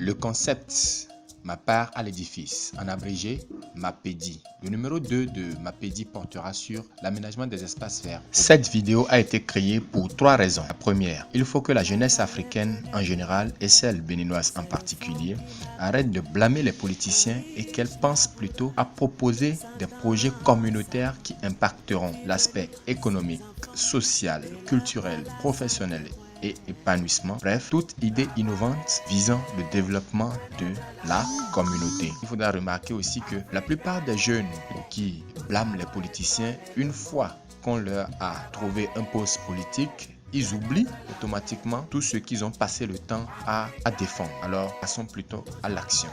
Le concept Ma part à l'édifice, en abrégé MAPEDI. Le numéro 2 de MAPEDI portera sur l'aménagement des espaces verts. Cette vidéo a été créée pour 3 raisons. La première, il faut que la jeunesse africaine en général et celle béninoise en particulier arrête de blâmer les politiciens et qu'elle pense plutôt à proposer des projets communautaires qui impacteront l'aspect économique, social, culturel, professionnel et épanouissement, bref, toute idée innovante visant le développement de la communauté. Il faudra remarquer aussi que la plupart des jeunes qui blâment les politiciens, une fois qu'on leur a trouvé un poste politique, ils oublient automatiquement tout ce qu'ils ont passé le temps à défendre. Alors, passons plutôt à l'action.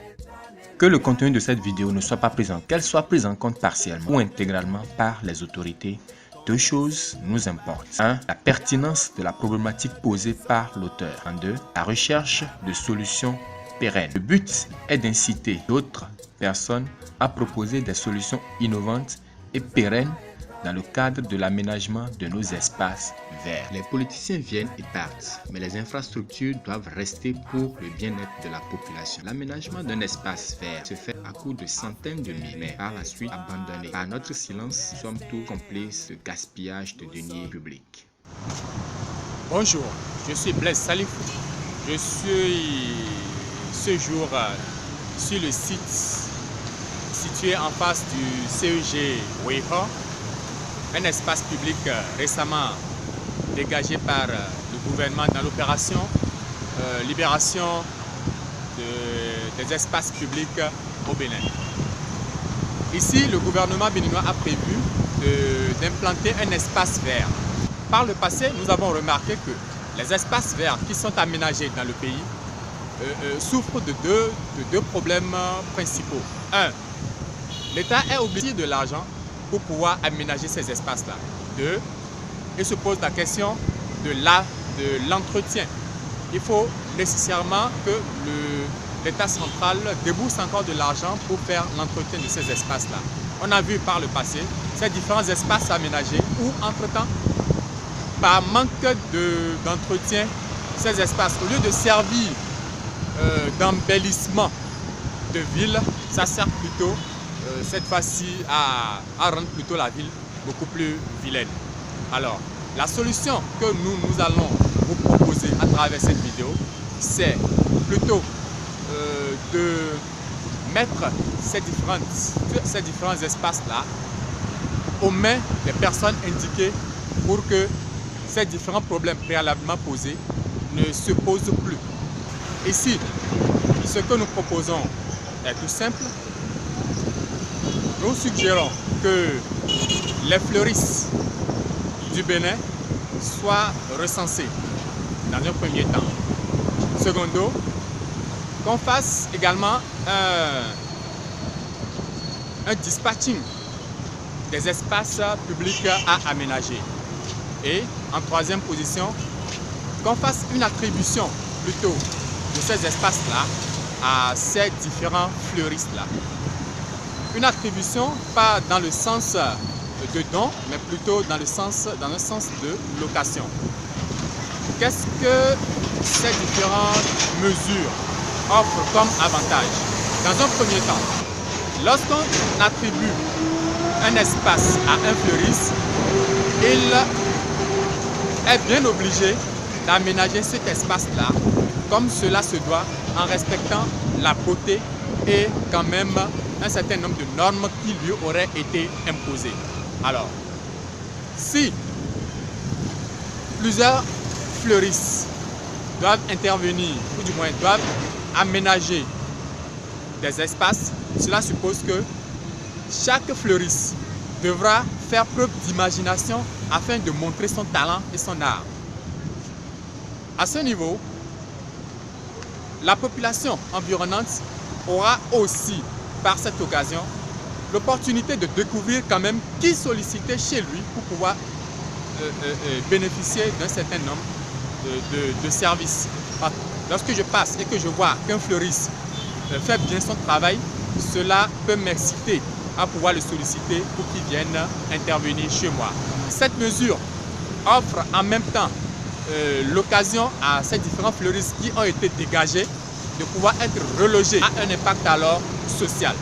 Que le contenu de cette vidéo ne soit pas pris en compte, qu'elle soit prise en compte partiellement ou intégralement par les autorités. Deux choses nous importent. 1. La pertinence de la problématique posée par l'auteur. 2. La recherche de solutions pérennes. Le but est d'inciter d'autres personnes à proposer des solutions innovantes et pérennes dans le cadre de l'aménagement de nos espaces verts. Les politiciens viennent et partent, mais les infrastructures doivent rester pour le bien-être de la population. L'aménagement d'un espace vert se fait à coût de centaines de milliers, mais par la suite abandonné. Par notre silence, nous sommes tous complices de gaspillage de deniers publics. Bonjour, je suis Blaise Salifou. Je suis ce jour sur le site situé en face du CEG Weiho, un espace public récemment dégagé par le gouvernement dans l'opération libération des espaces publics au Bénin. Ici, le gouvernement béninois a prévu d'implanter un espace vert. Par le passé, nous avons remarqué que les espaces verts qui sont aménagés dans le pays souffrent de deux problèmes principaux. Un, l'État est obligé de l'argent pour pouvoir aménager ces espaces-là. 2. Il se pose la question de l'entretien. Il faut nécessairement que l'État central débourse encore de l'argent pour faire l'entretien de ces espaces-là. On a vu par le passé ces différents espaces aménagés où, entre-temps, par manque d'entretien, ces espaces, au lieu de servir d'embellissement de ville, ça sert plutôt cette fois-ci à rendre plutôt la ville beaucoup plus vilaine. Alors, la solution que nous allons vous proposer à travers cette vidéo, c'est plutôt de mettre ces différents espaces-là aux mains des personnes indiquées pour que ces différents problèmes préalablement posés ne se posent plus. Ici, ce que nous proposons est tout simple. Nous suggérons que les fleuristes du Bénin soient recensés dans un premier temps. Secondo, qu'on fasse également un dispatching des espaces publics à aménager. Et en troisième position, qu'on fasse une attribution plutôt de ces espaces-là à ces différents fleuristes-là. Une attribution, pas dans le sens de don, mais plutôt dans un sens de location. Qu'est-ce que ces différentes mesures offrent comme avantage? Dans un premier temps, lorsqu'on attribue un espace à un fleuriste, il est bien obligé d'aménager cet espace-là comme cela se doit, en respectant la beauté et quand même un certain nombre de normes qui lui auraient été imposées. Alors, si plusieurs fleuristes doivent intervenir, ou du moins doivent aménager des espaces, cela suppose que chaque fleuriste devra faire preuve d'imagination afin de montrer son talent et son art. À ce niveau, la population environnante aura aussi, par cette occasion, l'opportunité de découvrir quand même qui sollicitait chez lui pour pouvoir bénéficier d'un certain nombre de services. Lorsque je passe et que je vois qu'un fleuriste fait bien son travail, cela peut m'exciter à pouvoir le solliciter pour qu'il vienne intervenir chez moi. Cette mesure offre en même temps l'occasion à ces différents fleuristes qui ont été dégagés de pouvoir être relogés, a un impact alors social.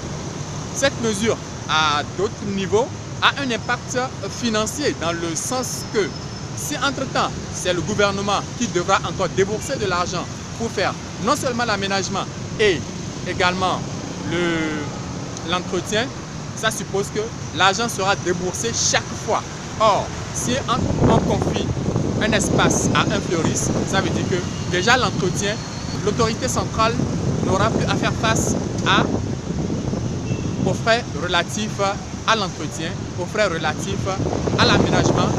Cette mesure, à d'autres niveaux, a un impact financier dans le sens que si entre-temps, c'est le gouvernement qui devra encore débourser de l'argent pour faire non seulement l'aménagement et également l'entretien, ça suppose que l'argent sera déboursé chaque fois. Or, si on confie un espace à un fleuriste, ça veut dire que déjà l'entretien, l'autorité centrale n'aura plus à faire face aux frais relatifs à l'entretien, aux frais relatifs à l'aménagement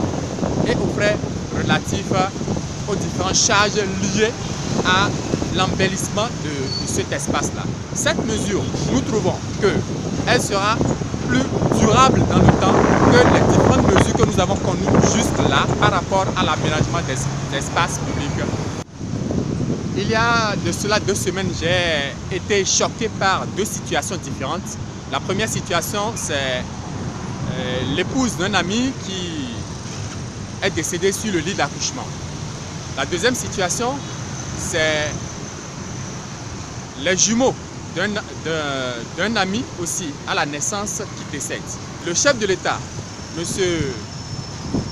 et aux frais relatifs aux différentes charges liées à l'embellissement de cet espace-là. Cette mesure, nous trouvons qu'elle sera plus durable dans le temps que les différentes mesures que nous avons connues juste là par rapport à l'aménagement des espaces publics. Il y a de cela 2 semaines, j'ai été choqué par 2 situations différentes. La première situation, c'est l'épouse d'un ami qui est décédée sur le lit d'accouchement. La deuxième situation, c'est les jumeaux d'un ami aussi à la naissance qui décède. Le chef de l'État, M.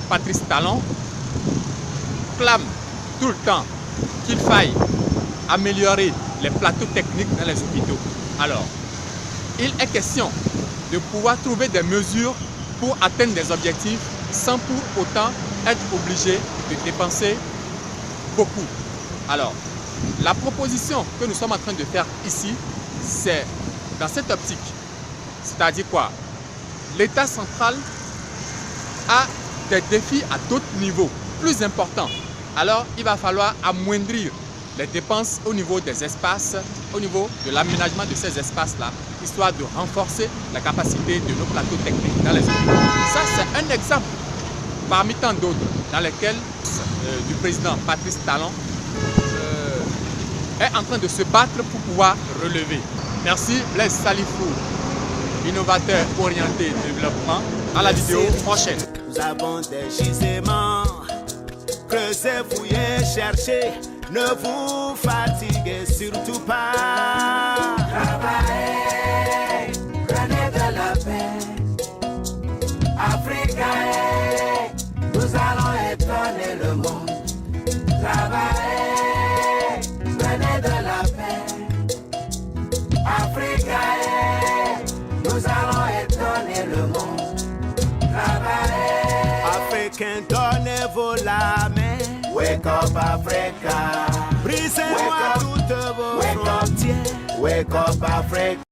Patrice Talon, clame tout le temps qu'il faille améliorer les plateaux techniques dans les hôpitaux. Alors, il est question de pouvoir trouver des mesures pour atteindre des objectifs sans pour autant être obligé de dépenser beaucoup. Alors, la proposition que nous sommes en train de faire ici, c'est dans cette optique. C'est-à-dire quoi? L'État central a des défis à d'autres niveaux, plus importants. Alors, il va falloir amoindrir les dépenses au niveau des espaces, au niveau de l'aménagement de ces espaces-là, histoire de renforcer la capacité de nos plateaux techniques dans les hôpitaux. Ça, c'est un exemple parmi tant d'autres dans lesquels du président Patrice Talon est en train de se battre pour pouvoir relever. Merci Blaise Salifou, innovateur orienté développement. À la vidéo prochaine. Nous avons des gisements, creusez, fouillez, cherchez, ne vous fatiguez surtout pas. Travaillez, prenez de la paix. Africa, nous allons étonner le monde. Travaillez, prenez de la paix. Africa, nous allons étonner le monde. Travaillez. Africains, donnez-vous la main. Wake up Africa. Brisez-moi toutes vos frontières. Wake up Africa.